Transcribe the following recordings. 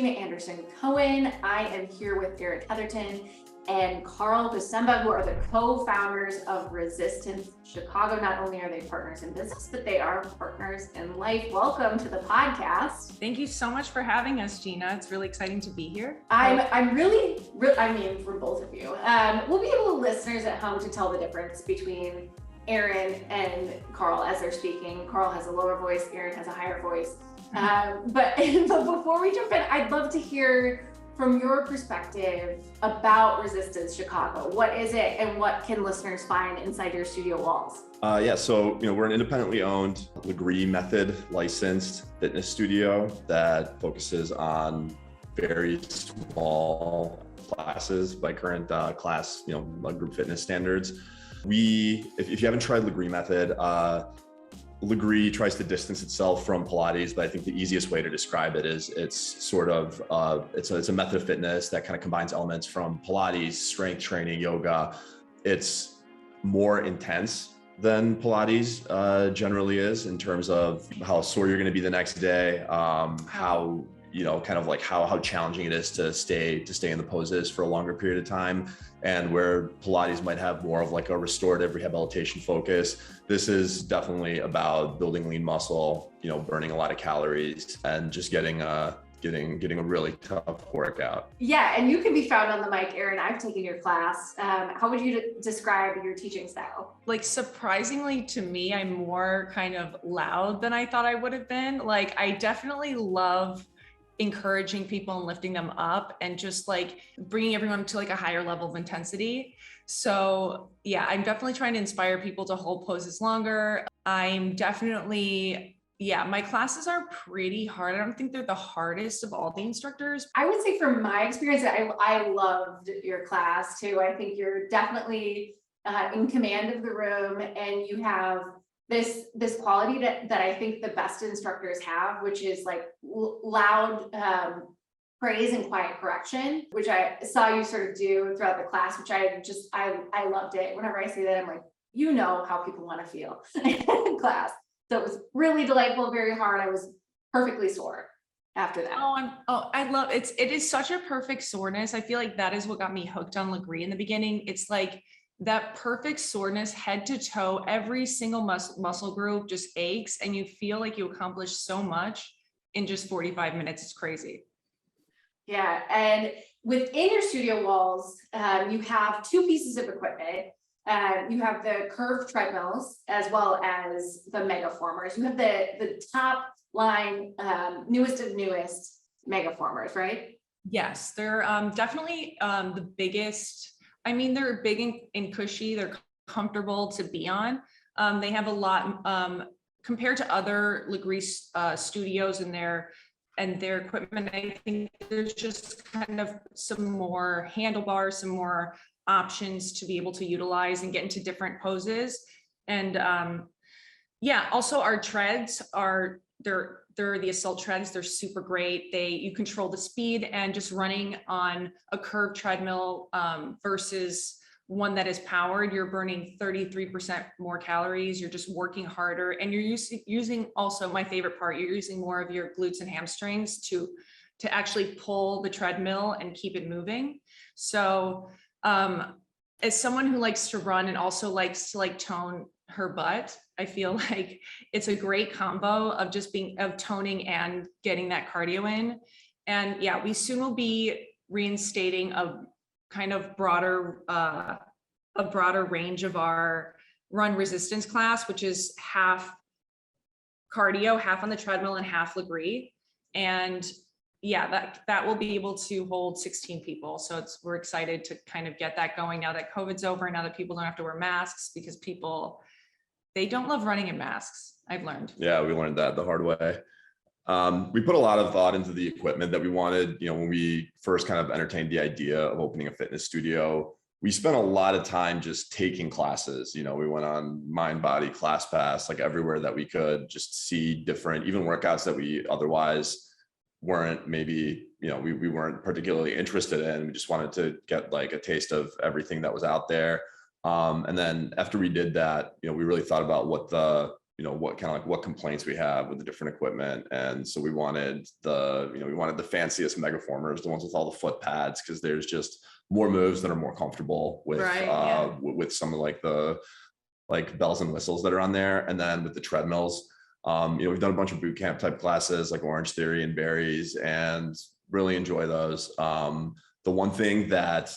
Gina Anderson-Cohen. I am here with Erin Heatherton and Karol Kocemba, who are the co-founders of Resistance Chicago. Not only are they partners in business, but they are partners in life. Welcome to the podcast. Thank you so much for having us, Gina. It's really exciting to be here. I'm really, for both of you, we'll be able to listeners at home to tell the difference between Erin and Karol as they're speaking. Karol has a lower voice, Erin has a higher voice. But before we jump in, I'd love to hear from your perspective about Resistance Chicago. What is it and what can listeners find inside your studio walls? So we're an independently owned Lagree method licensed fitness studio that focuses on very small classes by current class, group fitness standards. If you haven't tried Lagree method, Lagree tries to distance itself from Pilates, but I think the easiest way to describe it is it's a method of fitness that kind of combines elements from Pilates, strength training, yoga. It's more intense than Pilates generally is in terms of how sore you're going to be the next day, how challenging it is to stay in the poses for a longer period of time. And where Pilates might have more of like a restorative rehabilitation focus, this is definitely about building lean muscle, burning a lot of calories and just getting a really tough workout. Yeah, and you can be found on the mic, Erin. I've taken your class. How would you describe your teaching style? Like, surprisingly to me, I'm more kind of loud than I thought I would have been. Like, I definitely love encouraging people and lifting them up and just like bringing everyone to like a higher level of intensity. So yeah, I'm definitely trying to inspire people to hold poses longer. I'm definitely, my classes are pretty hard. I don't think they're the hardest of all the instructors. I would say from my experience, I loved your class too. I think you're definitely in command of the room, and you have this quality that I think the best instructors have, which is like loud praise and quiet correction, which I saw you sort of do throughout the class, which I loved it. Whenever I say that, I'm like, how people want to feel in class. So it was really delightful, very hard. I was perfectly sore after that. I love it. It is such a perfect soreness. I feel like that is what got me hooked on Lagree in the beginning. It's like that perfect soreness, head to toe, every single muscle group just aches, and you feel like you accomplished so much in just 45 minutes. It's crazy. Yeah, and within your studio walls, you have two pieces of equipment. You have the curved treadmills as well as the megaformers. You have the top line, newest of newest megaformers, right? Yes, they're definitely the biggest. I mean, they're big and cushy. They're comfortable to be on. They have a lot compared to other Lagree studios and their equipment. I think there's just kind of some more handlebars, some more options to be able to utilize and get into different poses. And also our treads they're the assault treads. They're super great. You control the speed, and just running on a curved treadmill versus one that is powered, you're burning 33% more calories. You're just working harder, and you're using also, my favorite part, you're using more of your glutes and hamstrings to actually pull the treadmill and keep it moving. So as someone who likes to run and also likes to like tone her butt, I feel like it's a great combo of toning and getting that cardio in. And yeah, we soon will be reinstating a kind of broader range of our run resistance class, which is half cardio, half on the treadmill and half Lagree. And yeah, that will be able to hold 16 people. So we're excited to kind of get that going now that COVID's over, now that people don't have to wear masks, because they don't love running in masks, I've learned. Yeah, we learned that the hard way. We put a lot of thought into the equipment that we wanted. When we first kind of entertained the idea of opening a fitness studio, we spent a lot of time just taking classes. We went on Mind Body, ClassPass, like everywhere that we could, just see different, even workouts that we otherwise weren't we weren't particularly interested in. We just wanted to get like a taste of everything that was out there. And then after we did that, we really thought about what the what kind of like what complaints we have with the different equipment. And so we wanted the fanciest megaformers, the ones with all the foot pads, because there's just more moves that are more comfortable with with some of like the bells and whistles that are on there. And then with the treadmills, we've done a bunch of boot camp type classes like Orange Theory and Berries, and really enjoy those. The one thing that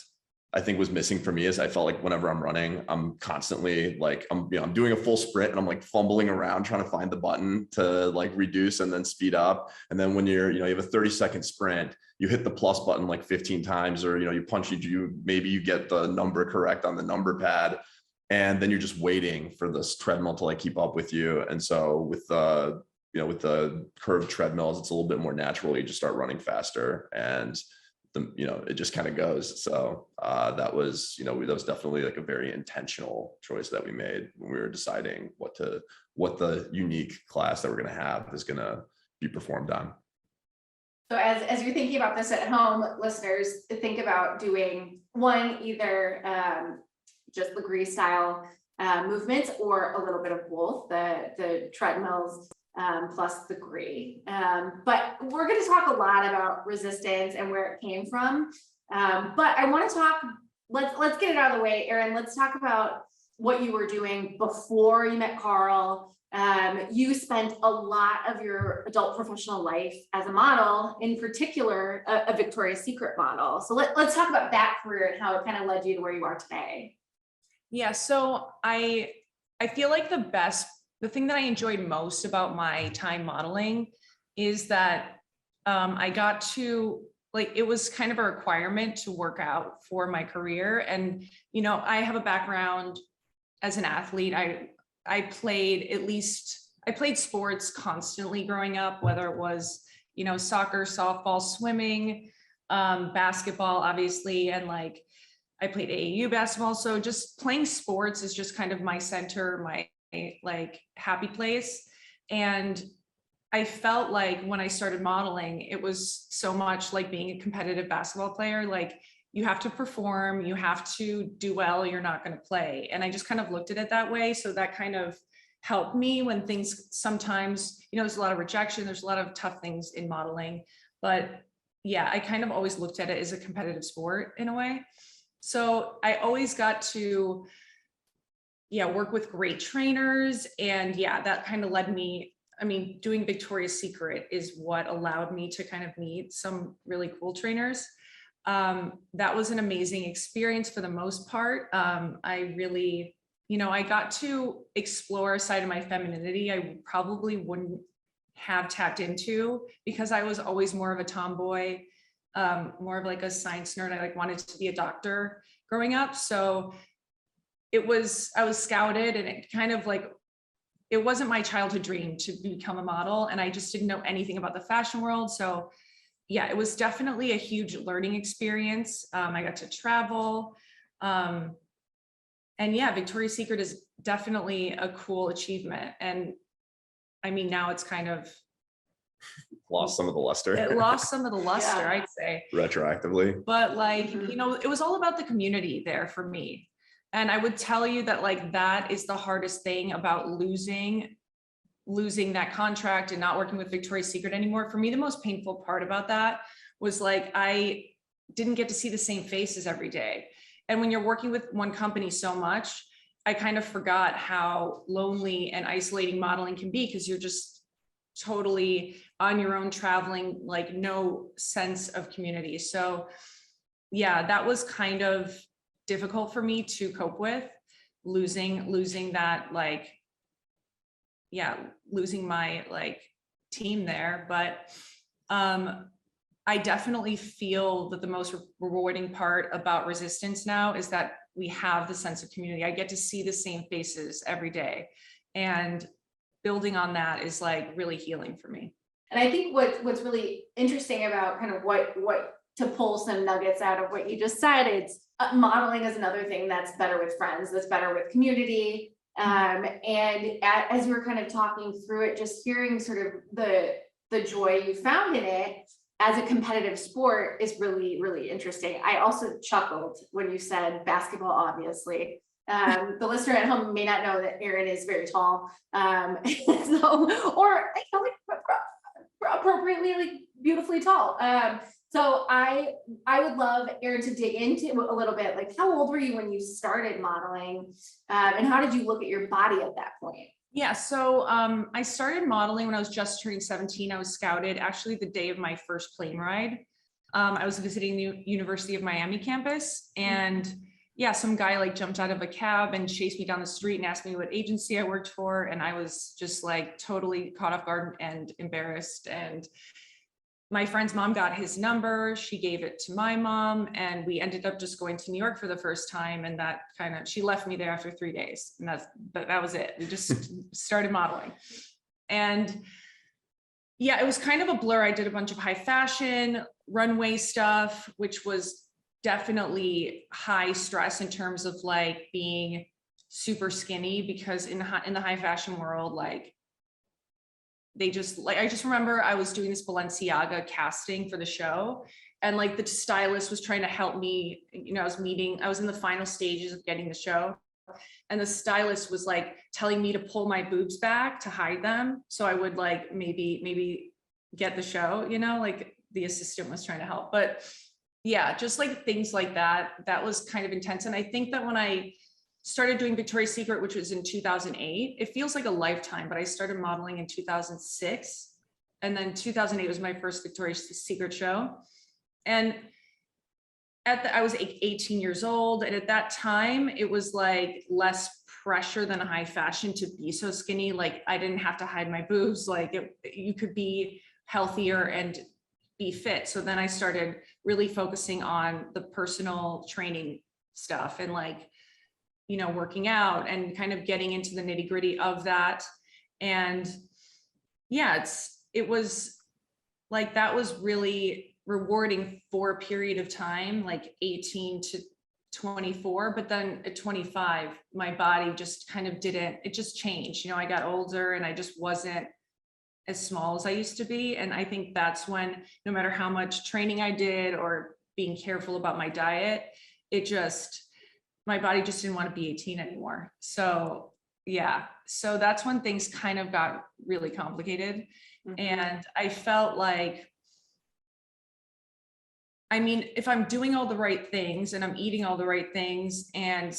I think was missing for me is I felt like whenever I'm running, I'm constantly like, I'm doing a full sprint and I'm like fumbling around trying to find the button to like reduce and then speed up. And then when you have a 30-second sprint, you hit the plus button like 15 times, or, you punch, maybe you get the number correct on the number pad. And then you're just waiting for this treadmill to like keep up with you. And so with the curved treadmills, it's a little bit more natural. You just start running faster, and it just kind of goes. So that was definitely like a very intentional choice that we made when we were deciding what the unique class that we're going to have is going to be performed on. So as you're thinking about this at home, listeners, think about doing either just Lagree style movements, or a little bit of both, the treadmills plus the Lagree. But we're going to talk a lot about resistance and where it came from. But I want to talk, let's get it out of the way, Erin. Let's talk about what you were doing before you met Karol. You spent a lot of your adult professional life as a model, in particular, a Victoria's Secret model. So let's talk about that career and how it kind of led you to where you are today. Yeah, so I feel like the thing that I enjoyed most about my time modeling is that I got to, like, it was kind of a requirement to work out for my career. And, I have a background as an athlete. I played sports constantly growing up, whether it was, soccer, softball, swimming, basketball, obviously, and like I played AAU basketball. So just playing sports is just kind of my center, my like happy place. And I felt like when I started modeling, it was so much like being a competitive basketball player. Like, you have to perform, you have to do well, you're not going to play. And I just kind of looked at it that way. So that kind of helped me when things sometimes, there's a lot of rejection, there's a lot of tough things in modeling. But yeah, I kind of always looked at it as a competitive sport in a way. So I always got to, work with great trainers. And that kind of led me, doing Victoria's Secret is what allowed me to kind of meet some really cool trainers. That was an amazing experience for the most part. I really, I got to explore a side of my femininity I probably wouldn't have tapped into, because I was always more of a tomboy, more of like a science nerd. I wanted to be a doctor growing up. So I was scouted, and it kind of like, it wasn't my childhood dream to become a model. And I just didn't know anything about the fashion world. So it was definitely a huge learning experience. I got to travel. And Victoria's Secret is definitely a cool achievement. And now it's kind of lost some of the luster. It lost some of the luster, I'd say. Retroactively. But it was all about the community there for me. And I would tell you that that is the hardest thing about losing that contract and not working with Victoria's Secret anymore. For me, the most painful part about that was I didn't get to see the same faces every day. And when you're working with one company so much, I kind of forgot how lonely and isolating modeling can be, because you're just totally on your own traveling, no sense of community. So that was kind of difficult for me to cope with, losing that, losing my team there. But I definitely feel that the most rewarding part about resistance now is that we have the sense of community. I get to see the same faces every day, and building on that is really healing for me. And I think what's really interesting about kind of what to pull some nuggets out of what you just said, it's modeling is another thing that's better with friends, that's better with community. And as we were kind of talking through it, just hearing sort of the joy you found in it as a competitive sport is really, really interesting. I also chuckled when you said basketball, obviously. The listener at home may not know that Erin is very tall. So, or like appropriately, like beautifully tall. So I would love Erin to dig into a little bit, like how old were you when you started modeling? And how did you look at your body at that point? Yeah, so I started modeling when I was just turning 17. I was scouted actually the day of my first plane ride. I was visiting the University of Miami campus, and yeah, some guy like jumped out of a cab and chased me down the street and asked me what agency I worked for. And I was just like totally caught off guard and embarrassed. And my friend's mom got his number. She gave it to my mom, and we ended up just going to New York for the first time. And that kind of, she left me there after 3 days, and that was it. We just started modeling. And yeah, it was kind of a blur. I did a bunch of high fashion, runway stuff, which was definitely high stress in terms of like being super skinny, because in the high fashion world, like they just like, I just remember I was doing this Balenciaga casting for the show, and like the stylist was trying to help me, you know, I was in the final stages of getting the show, and the stylist was like telling me to pull my boobs back to hide them, so I would like maybe get the show, you know, like the assistant was trying to help. But yeah, just like things like that was kind of intense. And I think that when I started doing Victoria's Secret, which was in 2008, it feels like a lifetime, but I started modeling in 2006. And then 2008 was my first Victoria's Secret show. And I was 18 years old. And at that time, it was like less pressure than a high fashion to be so skinny. Like I didn't have to hide my boobs. Like you could be healthier and be fit. So then I started really focusing on the personal training stuff and like, you know, working out and kind of getting into the nitty gritty of that. And yeah, it was like, that was really rewarding for a period of time, like 18 to 24. But then at 25, my body just kind of it just changed. You know, I got older and I just wasn't as small as I used to be. And I think that's when, no matter how much training I did or being careful about my diet, my body just didn't want to be 18 anymore. So yeah, so that's when things kind of got really complicated. Mm-hmm. And I felt like, I mean, if I'm doing all the right things and I'm eating all the right things and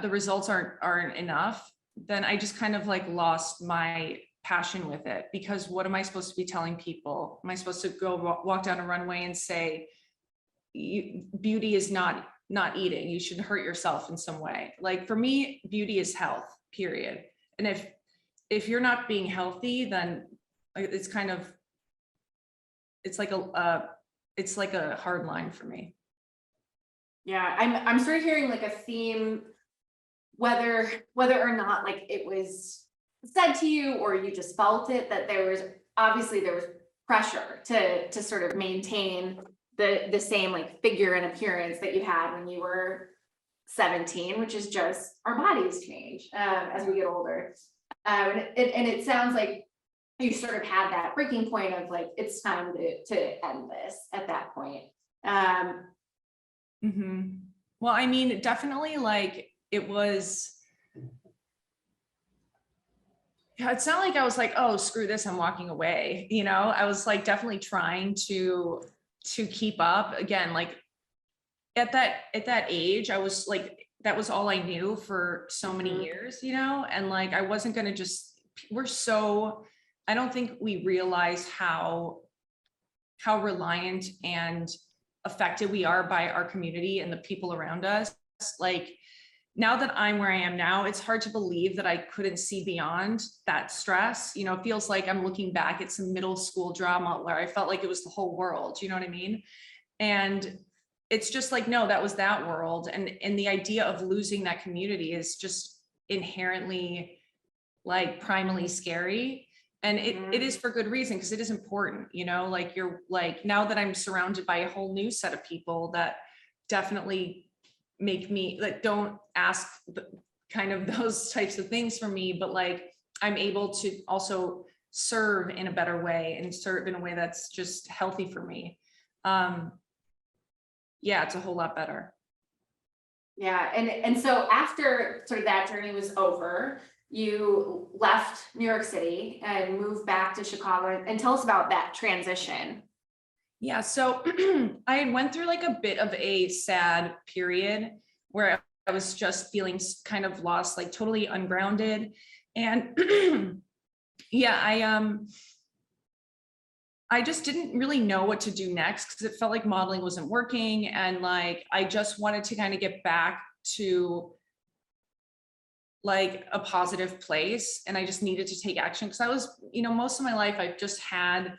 the results aren't enough, then I just kind of like lost my passion with it. Because what am I supposed to be telling people? Am I supposed to go walk down a runway and say, beauty is not eating, you should hurt yourself in some way? Like for me, beauty is health, period. And if you're not being healthy, then it's kind of, it's like a hard line for me. Yeah, I'm sort of hearing like a theme, whether or not like it was said to you or you just felt it, that there was pressure to sort of maintain the same like figure and appearance that you had when you were 17, which is just our bodies change as we get older. And it sounds like you sort of had that breaking point of like, it's time to end this at that point. Well, I mean, definitely like it was, yeah, it's not like I was like, oh, screw this, I'm walking away. You know, I was like definitely trying to keep up. Again, like at that age, I was like, that was all I knew for so many years, you know? And like, I wasn't going to I don't think we realize how reliant and affected we are by our community and the people around us. Like now that I'm where I am now, it's hard to believe that I couldn't see beyond that stress. You know, it feels like I'm looking back at some middle school drama where I felt like it was the whole world, you know what I mean? And it's just like, no, that was that world. And the idea of losing that community is just inherently like primally scary. And it is for good reason, because it is important, you know, like you're like, now that I'm surrounded by a whole new set of people that definitely make me like, don't ask kind of those types of things from me, but like, I'm able to also serve in a better way and serve in a way that's just healthy for me. Yeah, it's a whole lot better. Yeah, and so after sort of that journey was over, you left New York City and moved back to Chicago, and tell us about that transition. Yeah, so I went through like a bit of a sad period where I was just feeling kind of lost, like totally ungrounded. And yeah, I just didn't really know what to do next because it felt like modeling wasn't working. And like, I just wanted to kind of get back to like a positive place. And I just needed to take action because I was, most of my life, I've just had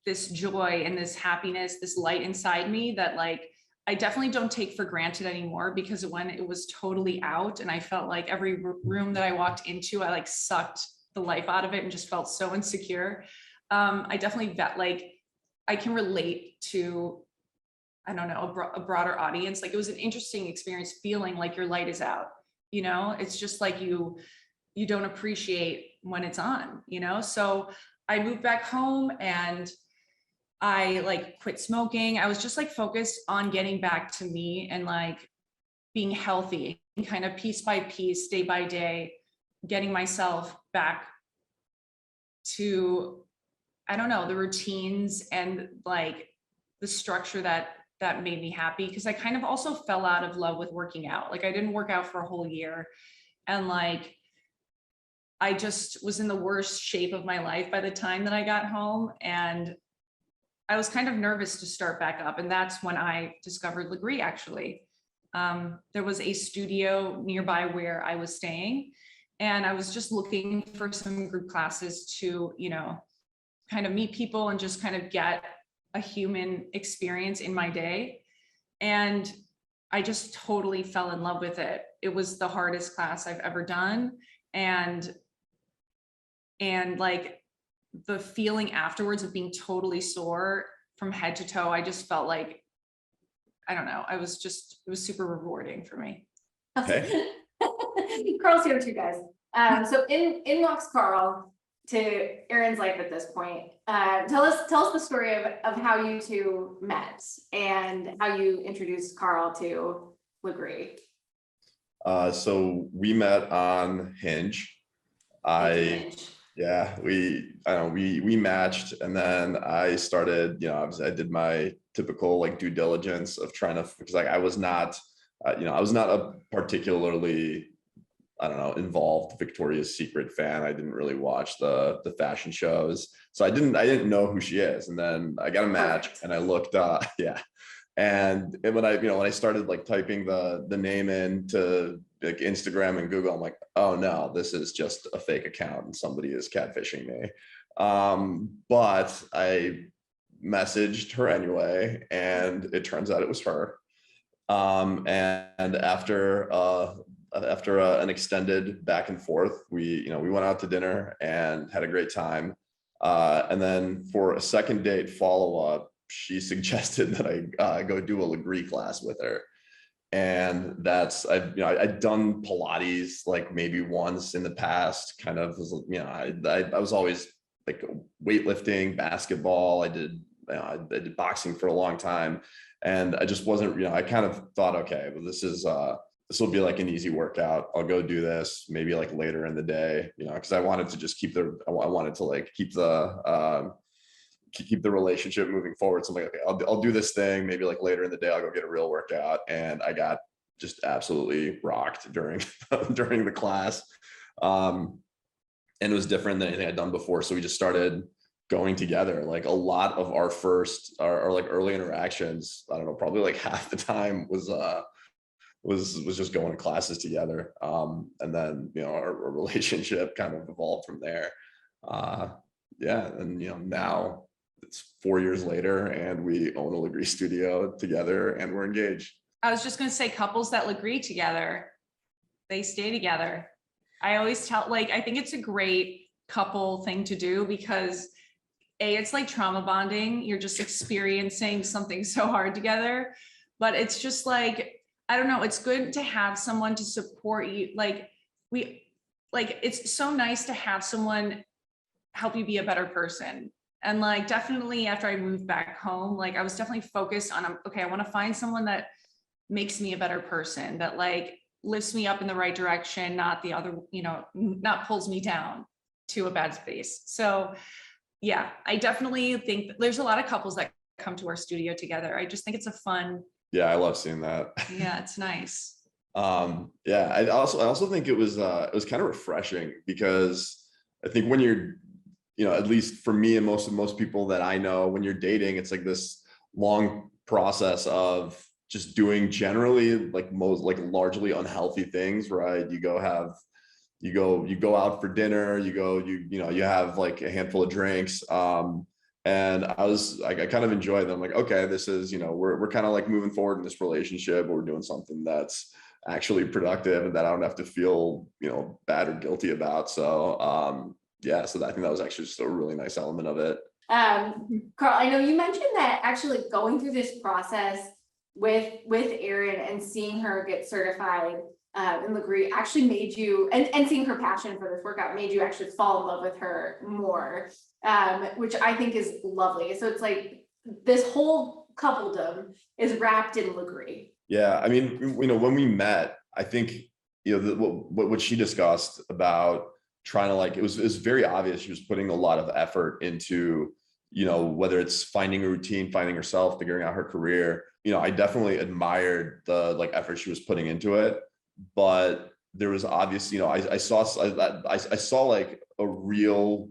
this joy and this happiness, this light inside me that like, I definitely don't take for granted anymore, because when it was totally out and I felt like every room that I walked into, I like sucked the life out of it and just felt so insecure. I definitely like, I can relate to, I don't know, a broader audience. Like it was an interesting experience feeling like your light is out, it's just like you don't appreciate when it's on, So I moved back home and I like quit smoking. I was just like focused on getting back to me and like being healthy and kind of piece by piece, day by day, getting myself back to, I don't know, the routines and like the structure that made me happy. Cause I kind of also fell out of love with working out. Like I didn't work out for a whole year. And like, I just was in the worst shape of my life by the time that I got home. And I was kind of nervous to start back up. And that's when I discovered Lagree actually. There was a studio nearby where I was staying, and I was just looking for some group classes to, kind of meet people and just kind of get a human experience in my day. And I just totally fell in love with it. It was the hardest class I've ever done. And like the feeling afterwards of being totally sore from head to toe, I just felt like, I don't know, it was super rewarding for me. Okay. Carl's here too, guys. So in walks Carl to Erin's life at this point. Tell us the story of how you two met and how you introduced Carl to Lagree. So we met on Hinge. Yeah, we matched, and then I started, obviously I did my typical like due diligence of trying to, because like I was not a particularly, I don't know, involved Victoria's Secret fan. I didn't really watch the fashion shows, so I didn't know who she is. And then I got a match, and I looked, yeah. And when I started like typing the name into like Instagram and Google, I'm like, oh no, this is just a fake account and somebody is catfishing me. But I messaged her anyway, and it turns out it was her. And after an extended back and forth, we went out to dinner and had a great time. And then for a second date follow-up, she suggested that I go do a Lagree class with her. And that's, I'd done Pilates like maybe once in the past, kind of, I was always like weightlifting, basketball. I did boxing for a long time, and I just wasn't, I kind of thought, okay, well, this will be like an easy workout. I'll go do this maybe like later in the day, because I wanted to just keep the relationship moving forward. So I'm like, okay, I'll do this thing. Maybe like later in the day, I'll go get a real workout. And I got just absolutely rocked during the class. And it was different than anything I'd done before. So we just started going together. Like a lot of our like early interactions, I don't know, probably like half the time was just going to classes together. And then, our relationship kind of evolved from there. Yeah. And, now it's 4 years later and we own a Lagree studio together and we're engaged. I was just going to say, couples that Lagree together, they stay together. I always tell, like, I think it's a great couple thing to do because it's like trauma bonding. You're just experiencing something so hard together, but it's just like, I don't know, it's good to have someone to support you. It's so nice to have someone help you be a better person. And like, definitely after I moved back home, like I was definitely focused on, okay, I want to find someone that makes me a better person, that like lifts me up in the right direction, not the other, not pulls me down to a bad space. So yeah, I definitely think there's a lot of couples that come to our studio together. I just think it's a fun. Yeah, I love seeing that. Yeah, it's nice. Yeah, I also think it was kind of refreshing, because I think when you're, at least for me and most people that I know, when you're dating, it's like this long process of just doing generally like largely unhealthy things, right? You go out for dinner, you have like a handful of drinks. And I kind of enjoy them. Like, okay, this is, we're kind of like moving forward in this relationship, but we're doing something that's actually productive and that I don't have to feel, bad or guilty about. So, yeah, so I think that was actually just a really nice element of it. Karol, I know you mentioned that actually going through this process with Erin and seeing her get certified in Lagree actually made you, and seeing her passion for this workout made you actually fall in love with her more, which I think is lovely. So it's like this whole coupledom is wrapped in Lagree. Yeah, I mean, when we met, I think, what she discussed about trying to it was very obvious she was putting a lot of effort into, whether it's finding a routine, finding herself, figuring out her career. I definitely admired the effort she was putting into it, but there was obvious, I saw like a real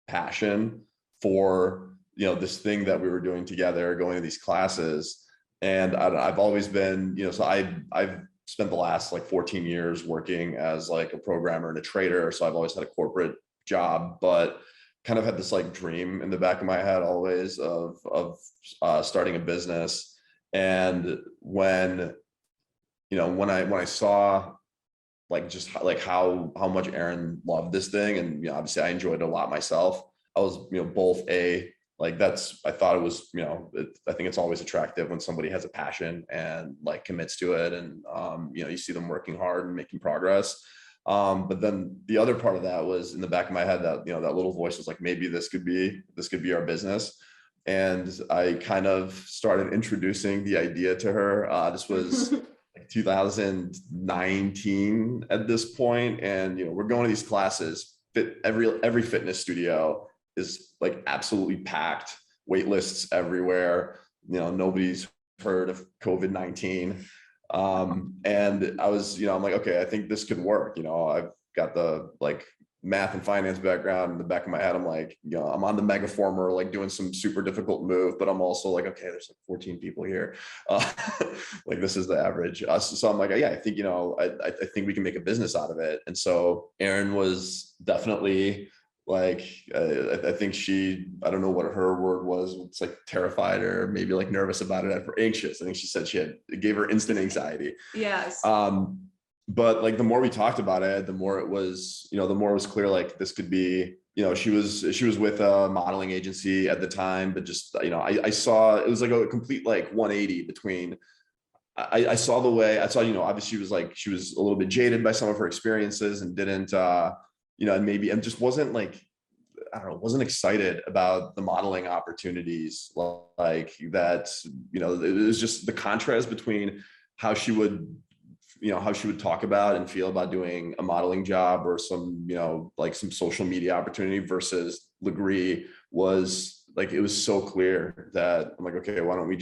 passion for, this thing that we were doing together, going to these classes. And I've always been, so I've spent the last 14 years working as like a programmer and a trader. So I've always had a corporate job, but kind of had this dream in the back of my head always of starting a business. And when I saw just how much Erin loved this thing, and obviously I enjoyed it a lot myself, I was both I thought it was, I think it's always attractive when somebody has a passion and commits to it, and you see them working hard and making progress. But then the other part of that was in the back of my head, that that little voice was like, maybe this could be our business. And I kind of started introducing the idea to her. This was 2019 at this point, and we're going to these classes. Every fitness studio is absolutely packed, wait lists everywhere. Nobody's heard of COVID-19. And I was, I'm like, okay, I think this could work. I've got the math and finance background. In the back of my head, I'm like, I'm on the Megaformer, doing some super difficult move, but I'm also like, okay, there's 14 people here. This is the average. So I'm like, yeah, I think, I think we can make a business out of it. And so Erin was definitely I think I don't know what her word was. It's terrified or maybe nervous about it, or anxious. I think she said it gave her instant anxiety. Yes. But the more we talked about it, the more it was clear, this could be, she was with a modeling agency at the time, but just, I saw, it was a complete 180 between, I saw obviously she was a little bit jaded by some of her experiences and didn't, and just wasn't wasn't excited about the modeling opportunities that, it was just the contrast between how she would talk about and feel about doing a modeling job or some, some social media opportunity versus Lagree was it was so clear that I'm like, okay, why don't we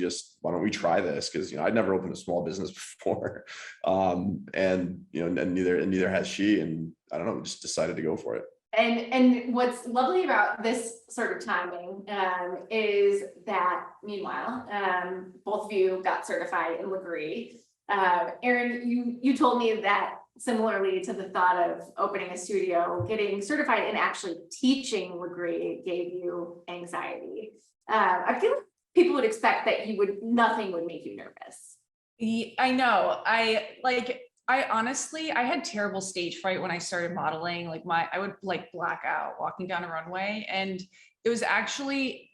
try this? Cause I'd never opened a small business before. And neither has she. And I don't know, we just decided to go for it. And what's lovely about this sort of timing is that meanwhile, both of you got certified in Lagree. Erin, you told me that similarly to the thought of opening a studio, getting certified and actually teaching Lagree gave you anxiety. I feel like people would expect that nothing would make you nervous. I know. I honestly, I had terrible stage fright when I started modeling. I would black out walking down a runway, and it was actually,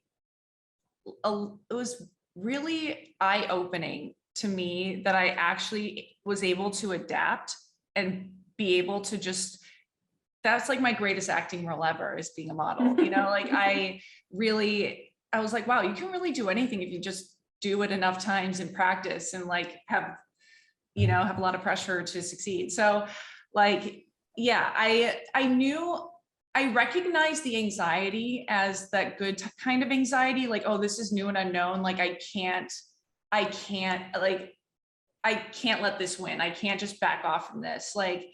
it was really eye-opening to me that I actually was able to adapt and be able to just, that's my greatest acting role ever, is being a model. I was like, wow, you can really do anything if you just do it enough times in practice and have you know, have a lot of pressure to succeed. So like, yeah, I recognized the anxiety as that good kind of anxiety, like, oh, this is new and unknown. Like, I can't let this win. I can't just back off from this. Like,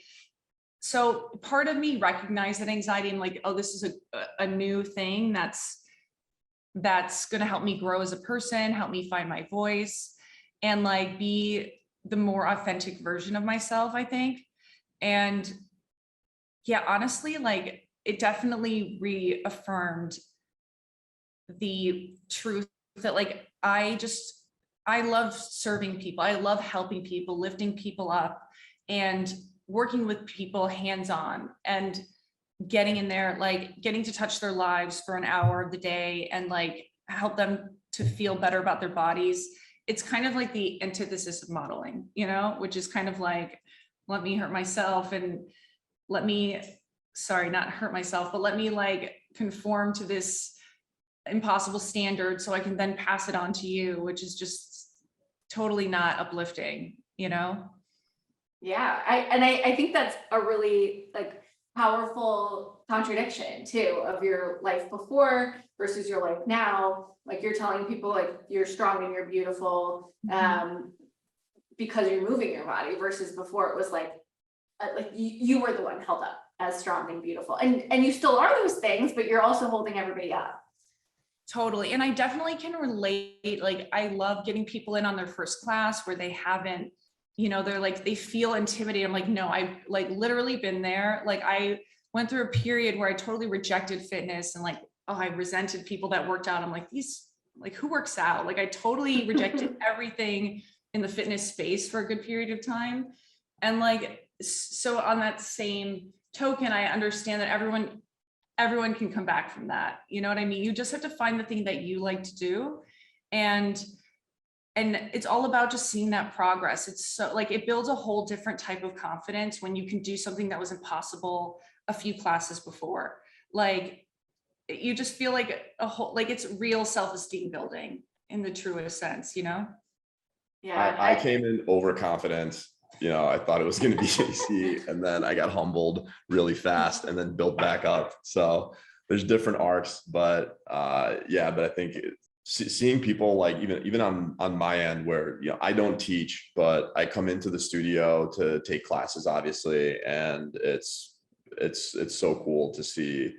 so part of me recognized that anxiety and like, oh, this is a new thing that's going to help me grow as a person, help me find my voice, and like be the more authentic version of myself, I think. And yeah, honestly, like it definitely reaffirmed the truth that like, I love serving people. I love helping people, lifting people up, and working with people hands-on and getting in there, like getting to touch their lives for an hour of the day and like help them to feel better about their bodies. It's kind of like the antithesis of modeling, you know, which is kind of like, let me hurt myself and let me, sorry, not hurt myself, but let me like conform to this impossible standard so I can then pass it on to you, which is just totally not uplifting, you know? Yeah, I think that's a really like powerful contradiction too of your life before versus your life now. Like you're telling people like you're strong and you're beautiful because you're moving your body versus before it was like you were the one held up as strong and beautiful, and you still are those things, but you're also holding everybody up. Totally. And I definitely can relate. Like, I love getting people in on their first class where they haven't, you know, they're like, they feel intimidated. I'm like, no, I've like literally been there. Like I went through a period where I totally rejected fitness and like, oh, I resented people that worked out. I'm like, these, like, who works out? Like I totally rejected everything in the fitness space for a good period of time. And like, so on that same token, I understand that everyone can come back from that. You know what I mean? You just have to find the thing that you like to do. And it's all about just seeing that progress. It's so like, it builds a whole different type of confidence when you can do something that was impossible a few classes before. Like you just feel like like it's real self-esteem building in the truest sense, you know? Yeah. I came in overconfident. You know, I thought it was going to be easy, and then I got humbled really fast and then built back up. So there's different arcs, but yeah, but I think seeing people like even on my end where, you know, I don't teach, but I come into the studio to take classes, obviously, and it's so cool to see,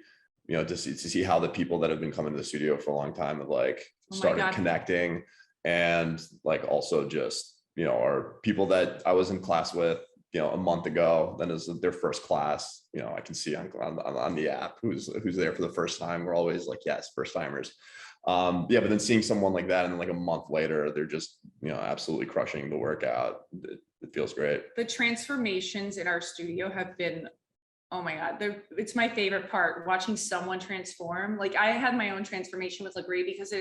you know, to see how the people that have been coming to the studio for a long time have like started connecting, and like also just, you know, are people that I was in class with, you know, a month ago, then is their first class, you know, I can see on the app who's there for the first time. We're always like, yes, first timers. Yeah, but then seeing someone like that and then like a month later, they're just, you know, absolutely crushing the workout. It feels great. The transformations in our studio have been, oh my God, it's my favorite part, watching someone transform. Like I had my own transformation with Lagree because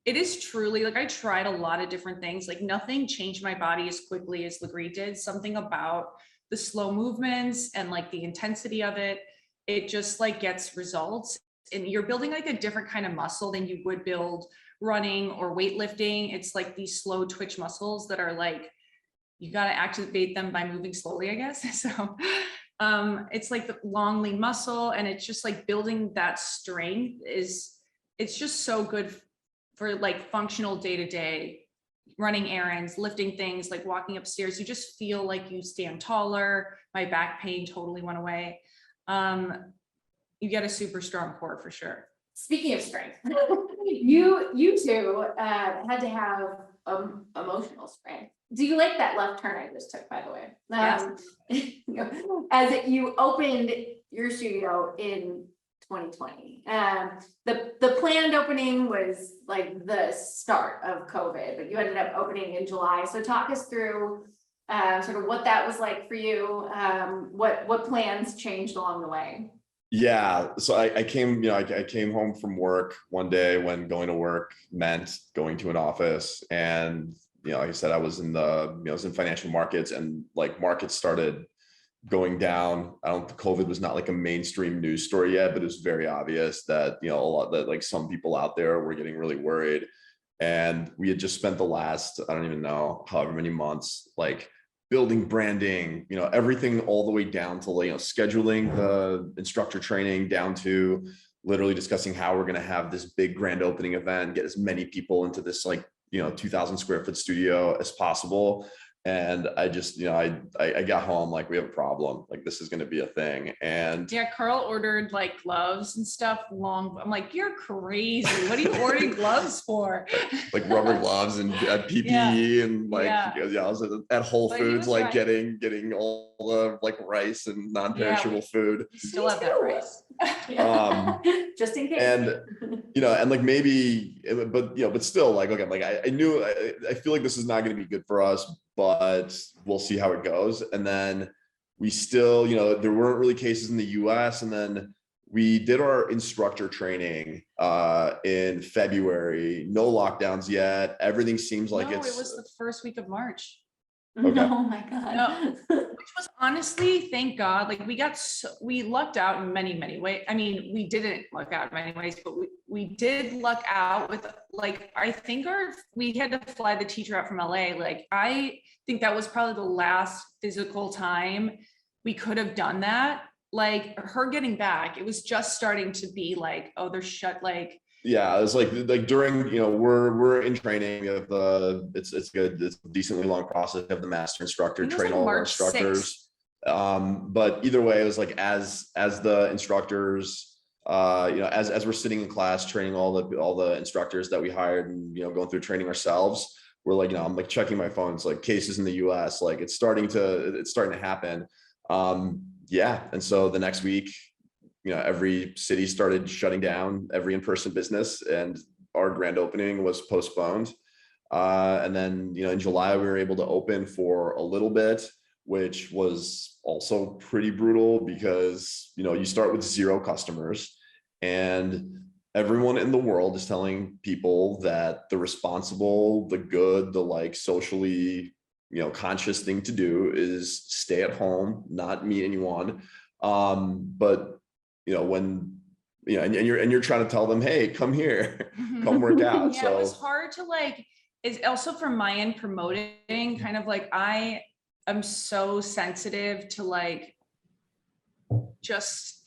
it is truly like, I tried a lot of different things. Like nothing changed my body as quickly as Lagree did. Something about the slow movements and like the intensity of it, it just like gets results. And you're building like a different kind of muscle than you would build running or weightlifting. It's like these slow twitch muscles that are like, you got to activate them by moving slowly, I guess. So it's like the long lean muscle, and it's just like building that strength it's just so good for like functional day-to-day running errands, lifting things, like walking upstairs. You just feel like you stand taller. My back pain totally went away. You get a super strong core for sure. Speaking of strength, you two had to have emotional strength. Do you like that left turn I just took, by the way? Yes. As you opened your studio in 2020. The planned opening was like the start of COVID, but you ended up opening in July. So talk us through sort of what that was like for you. What plans changed along the way? Yeah, so I came, you know, I came home from work one day when going to work meant going to an office, and you know, like I said, I was in financial markets, and like markets started going down. COVID was not like a mainstream news story yet, but it was very obvious that, you know, a lot that like some people out there were getting really worried. And we had just spent the last, I don't even know, however many months, like building branding, everything all the way down to, scheduling the instructor training, down to literally discussing how we're going to have this big grand opening event, get as many people into this 2,000 square foot studio as possible. And I just, I got home, like, we have a problem, like, this is going to be a thing. And yeah, Carl ordered like gloves and stuff I'm like, you're crazy. What are you ordering gloves for? like rubber gloves and PPE and I was at Whole Foods, like right. getting all the like rice and non-perishable food. You still have that rice. Just in case. And and like maybe, but still, like, okay, like I knew, I feel like this is not going to be good for us, but we'll see how it goes. And then we still, there weren't really cases in the US. And then we did our instructor training in February. No lockdowns yet. Everything seems like it was the first week of March. Okay. Oh my God. No, which was honestly, thank God, like we lucked out in many, many ways. I mean, we didn't luck out in many ways, but we did luck out with, like, I think we had to fly the teacher out from LA. Like, I think that was probably the last physical time we could have done that. Like, her getting back, it was just starting to be like, oh, they're shut, like. Yeah, it's like during, we're in training. We have it's good. It's a decently long process. We have the master instructor train all our instructors. But either way, it was like as the instructors, as we're sitting in class training all the instructors that we hired and going through training ourselves, we're like, I'm like checking my phone. It's like cases in the US, like it's starting to happen. Yeah, and so the next week, every city started shutting down every in-person business, and our grand opening was postponed. And then, in July, we were able to open for a little bit, which was also pretty brutal because, you start with 0 customers and everyone in the world is telling people that the responsible, the good, the like socially, conscious thing to do is stay at home, not meet anyone. But when and you're trying to tell them, hey, come here, come work out. Yeah, so it was hard to like, it's also from my end promoting, kind of like I am so sensitive to like just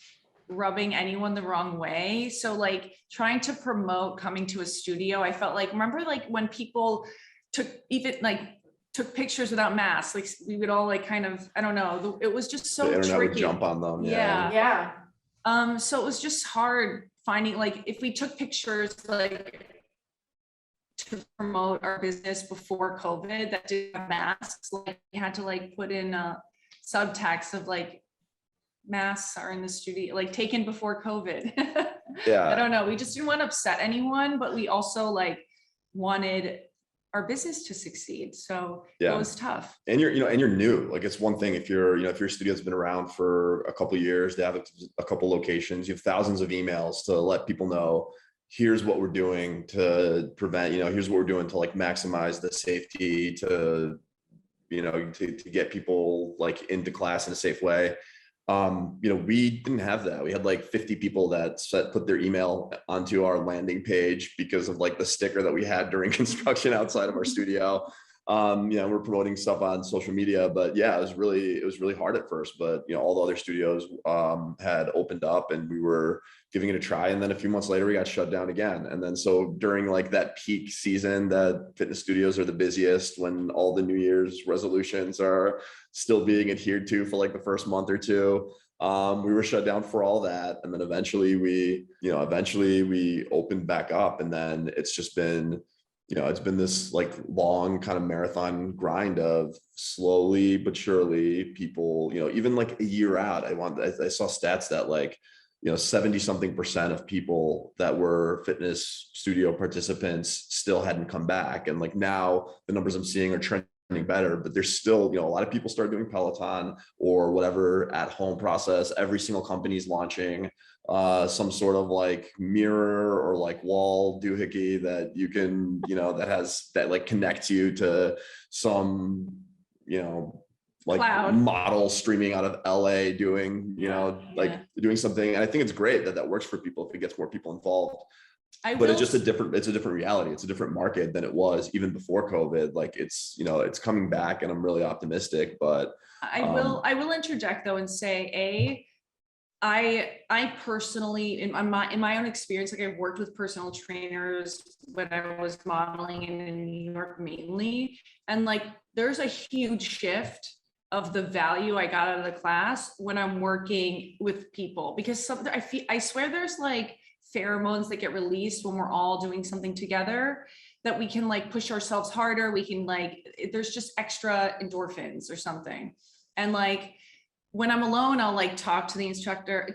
rubbing anyone the wrong way. So like trying to promote coming to a studio, I felt like, remember like when people took pictures without masks, like we would all like kind of, I don't know, it was just so the internet tricky. would jump on them. Yeah. So it was just hard finding, like, if we took pictures like to promote our business before COVID that didn't have masks, like we had to like put in a subtext of like masks are in the studio, like taken before COVID. Yeah. I don't know. We just didn't want to upset anyone, but we also like wanted our business to succeed. So it was tough. And you're new. Like, it's one thing if if your studio's been around for a couple of years, they have a couple locations, you have thousands of emails to let people know, here's what we're doing to prevent, here's what we're doing to like maximize the safety, to get people like into class in a safe way. We didn't have that. We had like 50 people that put their email onto our landing page because of like the sticker that we had during construction outside of our studio. We're promoting stuff on social media, but yeah, it was really hard at first, but all the other studios had opened up and we were giving it a try. And then a few months later, we got shut down again. And then so during like that peak season that fitness studios are the busiest, when all the New Year's resolutions are still being adhered to for like the first month or two, we were shut down for all that. And then eventually we opened back up, and then it's just been, it's been this like long kind of marathon grind of slowly but surely people, even like a year out, I saw stats that like, 70-something% of people that were fitness studio participants still hadn't come back. And like now the numbers I'm seeing are trending better, but there's still, a lot of people start doing Peloton or whatever at home process. Every single company is launching some sort of like mirror or like wall doohickey that you can, that like connects you to some, like cloud model streaming out of LA doing, doing something. And I think it's great that works for people if it gets more people involved. but it's just it's a different reality. It's a different market than it was even before COVID. Like it's, it's coming back and I'm really optimistic, but I will interject though and say, I personally, in my own experience, like I've worked with personal trainers when I was modeling in New York mainly, and like there's a huge shift of the value I got out of the class when I'm working with people, because I swear there's like pheromones that get released when we're all doing something together, that we can like push ourselves harder. We can like, there's just extra endorphins or something. And like, when I'm alone, I'll like talk to the instructor,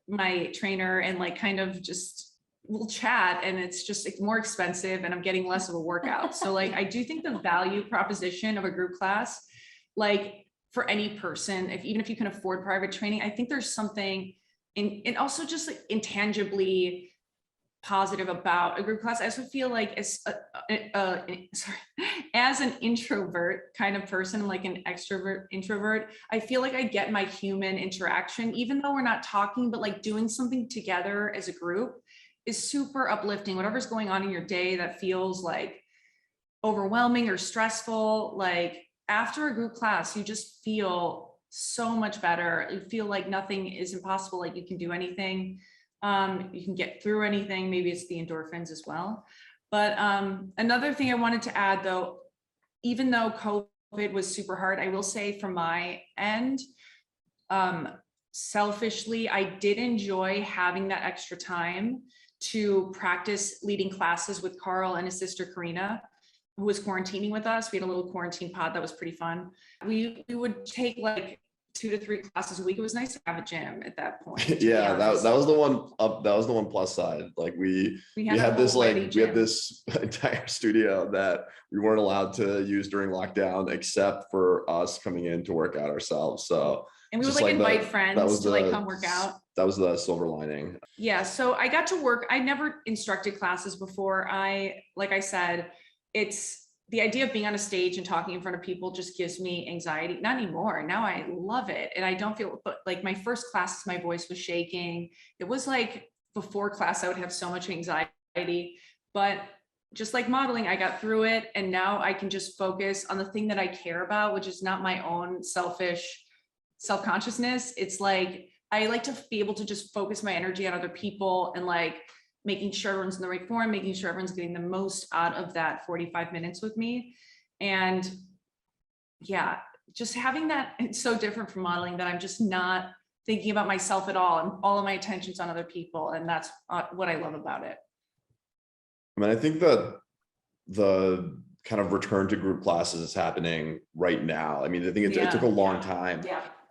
my trainer, and like kind of just we'll chat, and it's more expensive and I'm getting less of a workout. So like, I do think the value proposition of a group class, like for any person, even if you can afford private training, I think there's something and also just like intangibly positive about a group class. I also feel like as an introvert kind of person, like an introvert, I feel like I get my human interaction, even though we're not talking, but like doing something together as a group is super uplifting. Whatever's going on in your day that feels like overwhelming or stressful, like after a group class, you just feel so much better. You feel like nothing is impossible, like you can do anything. You can get through anything. Maybe it's the endorphins as well. But another thing I wanted to add though, even though COVID was super hard, I will say from my end, selfishly, I did enjoy having that extra time to practice leading classes with Carl and his sister Karina, who was quarantining with us. We had a little quarantine pod that was pretty fun. We would take like 2 to 3 classes a week. It was nice to have a gym at that point. Yeah, that was the one up. That was the one plus side. Like we had this entire studio that we weren't allowed to use during lockdown, except for us coming in to work out ourselves. So and we would like invite friends to like come work out. That was the silver lining. Yeah, so I got to work. I never instructed classes before. Like I said, it's the idea of being on a stage and talking in front of people just gives me anxiety. Not anymore. Now I love it. And I don't feel, but like my first classes, my voice was shaking. It was like before class, I would have so much anxiety, but just like modeling, I got through it. And now I can just focus on the thing that I care about, which is not my own selfish self-consciousness. It's like, I like to be able to just focus my energy on other people and like making sure everyone's in the right form, making sure everyone's getting the most out of that 45 minutes with me. And yeah, just having that, it's so different from modeling that I'm just not thinking about myself at all. And all of my attention's on other people. And that's what I love about it. I mean, I think that the kind of return to group classes is happening right now. I mean, I think it took a long time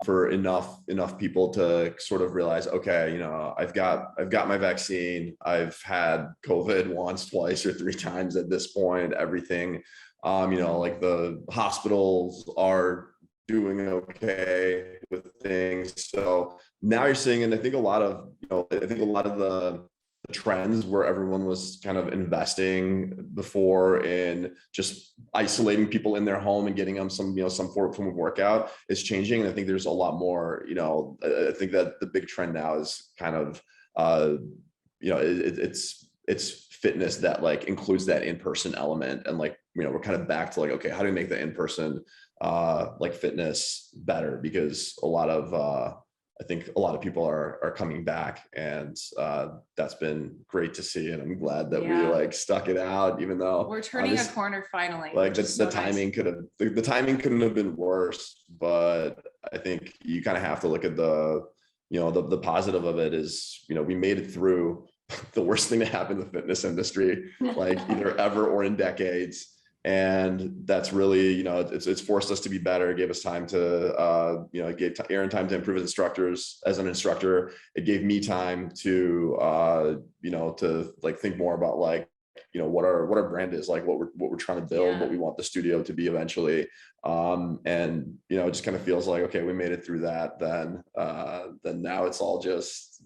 for enough people to sort of realize, okay, I've got my vaccine. I've had COVID once, twice, or 3 times at this point. Everything, like the hospitals are doing okay with things. So now you're seeing, and I think a lot of the trends where everyone was kind of investing before in just isolating people in their home and getting them some form of workout is changing. And I think there's a lot more, I think that the big trend now is kind of, it's fitness that like includes that in-person element. And like, we're kind of back to like, okay, how do we make the in-person like fitness better? Because I think a lot of people are coming back, and that's been great to see. And I'm glad that we like stuck it out, even though we're turning a corner finally. Like the timing the timing couldn't have been worse, but I think you kind of have to look at the positive of it is, we made it through the worst thing to happen in the fitness industry, like either ever or in decades. And that's really, it's forced us to be better. It gave us time to, it gave Erin time to improve as an instructor. It gave me time to, to like think more about like, what our brand is, like what we're trying to build, what we want the studio to be eventually. And, it just kind of feels like, okay, we made it through that. Then now it's all just,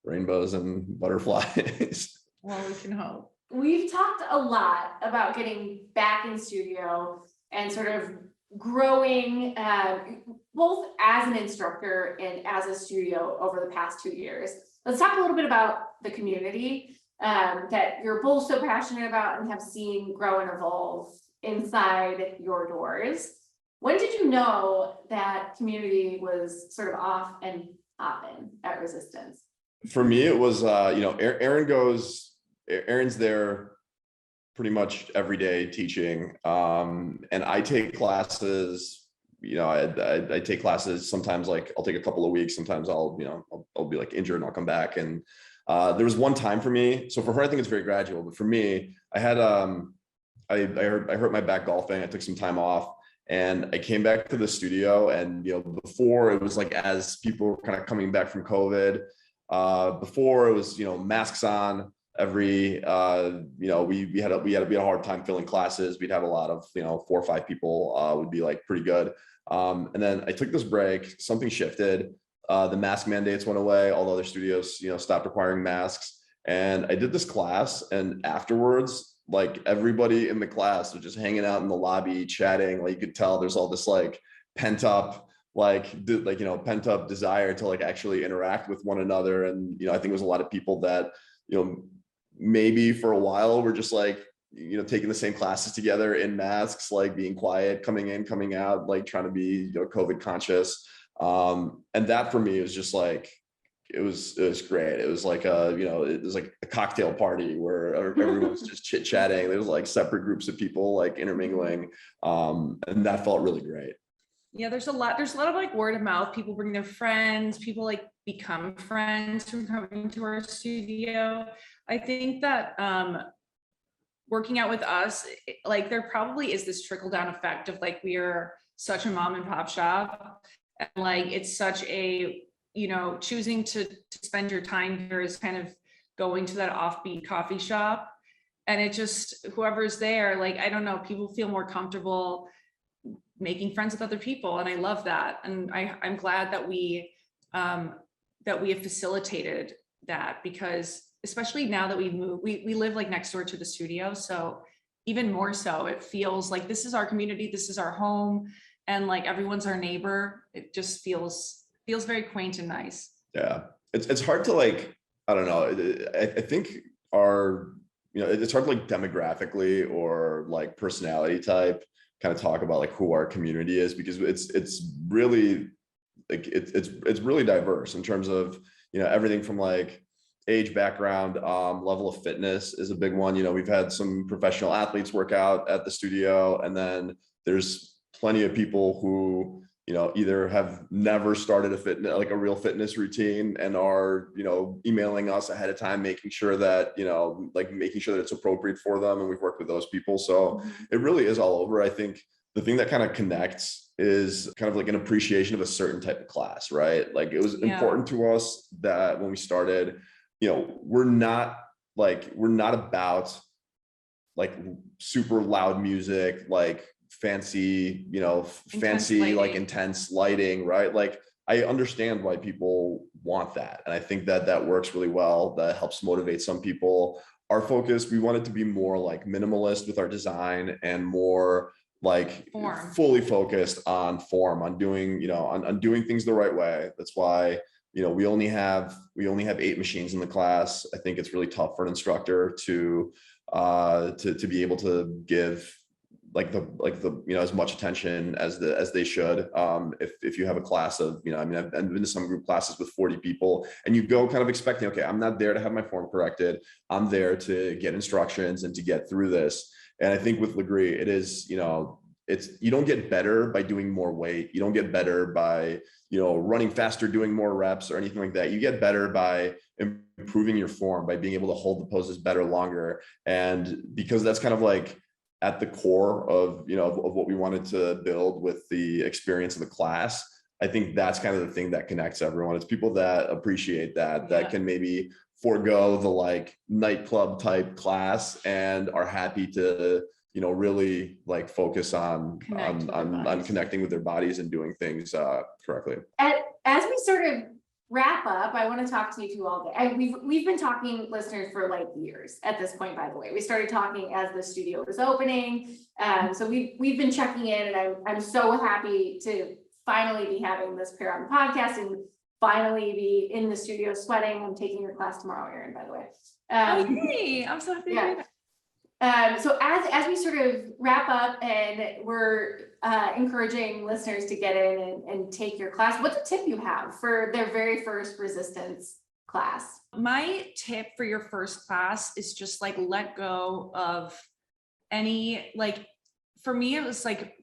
rainbows and butterflies. Well, we can hope. We've talked a lot about getting back in studio and sort of growing both as an instructor and as a studio over the past 2 years. Let's talk a little bit about the community. that you're both so passionate about and have seen grow and evolve inside your doors. When did you know that community was sort of off and popping at Resistance? For me, it was, Erin's there pretty much every day teaching. And I take classes, I take classes sometimes, like I'll take a couple of weeks, sometimes I'll be like injured and I'll come back. And there was one time for me, so for her, I think it's very gradual, but for me, I had, I hurt my back golfing. I took some time off and I came back to the studio, and, before it was like, as people were kind of coming back from COVID, before it was, masks on every, we had a hard time filling classes. We'd have a lot of, 4 or 5 people, would be like pretty good. And then I took this break, something shifted. The mask mandates went away, all the other studios, stopped requiring masks. And I did this class, and afterwards, like everybody in the class was just hanging out in the lobby, chatting. Like you could tell there's all this like pent up, pent up desire to like actually interact with one another. And, I think it was a lot of people that, maybe for a while were just like, taking the same classes together in masks, like being quiet, coming in, coming out, like trying to be, COVID conscious. And that for me was just like, it was great. It was like it was like a cocktail party where everyone was just chit chatting. There was like separate groups of people like intermingling. And that felt really great. Yeah, there's a lot of like word of mouth. People bring their friends, people like become friends from coming to our studio. I think that working out with us, like there probably is this trickle down effect of like, we are such a mom and pop shop, and like it's such a, choosing to spend your time here is kind of going to that offbeat coffee shop, and it just, whoever's there, like, I don't know, people feel more comfortable making friends with other people, and I love that. And I'm glad that we have facilitated that, because especially now that we've moved, we live like next door to the studio, so even more so, it feels like this is our community, this is our home, and like everyone's our neighbor. It just feels very quaint and nice. Yeah, it's hard to like, I don't know. I think it's hard to like demographically or like personality type kind of talk about like who our community is, because it's really like it's really diverse in terms of, everything from like age, background, level of fitness is a big one. We've had some professional athletes work out at the studio, and then there's plenty of people who, either have never started a real fitness routine and are, emailing us ahead of time, making sure that, making sure that it's appropriate for them. And we've worked with those people. So it really is all over. I think the thing that kind of connects is kind of like an appreciation of a certain type of class, right? Like it was important to us that when we started, we're not about like super loud music, like fancy, like intense lighting, right? Like I understand why people want that. And I think that works really well. That helps motivate some people. Our focus, we want it to be more like minimalist with our design and more like form. Fully focused on form, on doing, on doing things the right way. That's why, we only have 8 machines in the class. I think it's really tough for an instructor to be able to give as much attention as they should. If you have a class of, I've been to some group classes with 40 people, and you go kind of expecting, okay, I'm not there to have my form corrected. I'm there to get instructions and to get through this. And I think with Lagree, it is, you don't get better by doing more weight. You don't get better by, running faster, doing more reps or anything like that. You get better by improving your form, by being able to hold the poses better, longer. And because that's kind of like at the core of, of what we wanted to build with the experience of the class, I think that's kind of the thing that connects everyone. It's people that appreciate that can maybe forego the like nightclub type class and are happy to, really like focus on connecting with their bodies and doing things correctly. As we sort of wrap up, I want to talk to you two all day. We've been talking, listeners, for like years at this point, by the way. We started talking as the studio was opening. So we've been checking in, and I'm so happy to finally be having this pair on the podcast and finally be in the studio sweating. I'm taking your class tomorrow, Erin, by the way. Okay, I'm so happy to hear that. So as we sort of wrap up and we're encouraging listeners to get in and take your class, what's a tip you have for their very first resistance class? My tip for your first class is just like let go of any, like, for me, it was like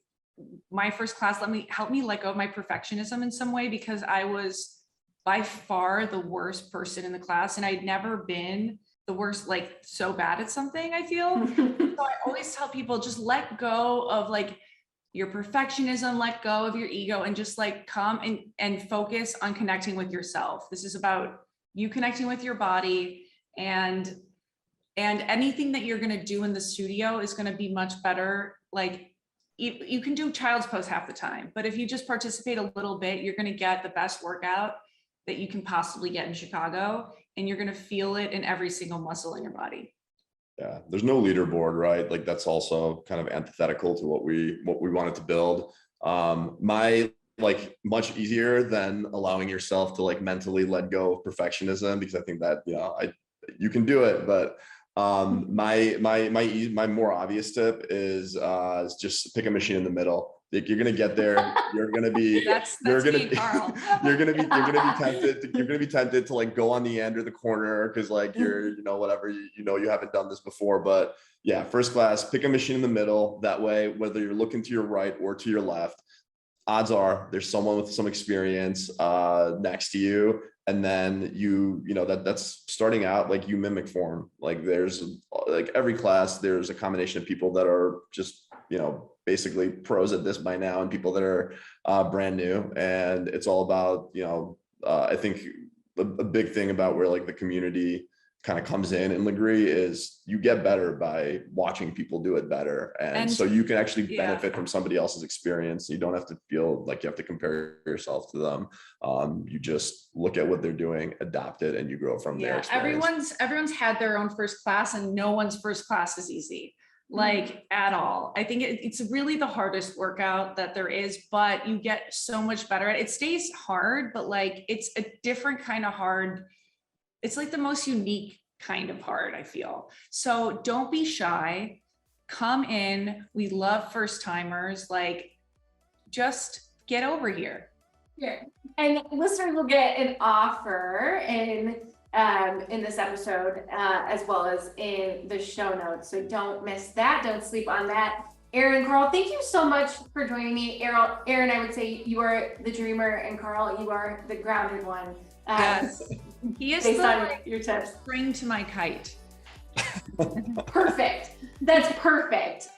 my first class help me let go of my perfectionism in some way, because I was by far the worst person in the class, and I'd never been the worst, like so bad at something, I feel. So I always tell people, just let go of like your perfectionism, let go of your ego, and just like come and focus on connecting with yourself. This is about you connecting with your body, and anything that you're going to do in the studio is going to be much better. Like you can do child's pose half the time, but if you just participate a little bit, you're going to get the best workout that you can possibly get in Chicago, and you're going to feel it in every single muscle in your body. Yeah, there's no leaderboard, right? Like that's also kind of antithetical to what we wanted to build. My like much easier than allowing yourself to like mentally let go of perfectionism, because I think that, you know, you can do it, but my more obvious tip is just pick a machine in the middle. Like you're gonna get there. You're gonna be you're gonna be tempted to like go on the end or the corner because like you're, you know, whatever, you haven't done this before. But yeah, first class, pick a machine in the middle. That way, whether you're looking to your right or to your left, odds are there's someone with some experience next to you. And then you know that's starting out, like you mimic form. Like there's like every class, there's a combination of people that are just, you know, basically pros at this by now, and people that are brand new. And it's all about, you know, I think a big thing about where like the community kind of comes in Lagree is you get better by watching people do it better. And so you can actually benefit from somebody else's experience. You don't have to feel like you have to compare yourself to them. You just look at what they're doing, adopt it, and you grow from there. Everyone's had their own first class, and no one's first class is easy, like at all. I think it's really the hardest workout that there is, but you get so much better at it. It stays hard, but like it's a different kind of hard. It's like the most unique kind of hard, I feel. So don't be shy. Come in. We love first timers. Like, just get over here. Yeah. And listeners will get an offer in this episode, as well as in the show notes. So don't miss that. Don't sleep on that. Erin, Karol, thank you so much for joining me. Erin, I would say you are the dreamer, and Karol, you are the grounded one. Yes. He is based on like your tips. String to my kite. Perfect. That's perfect.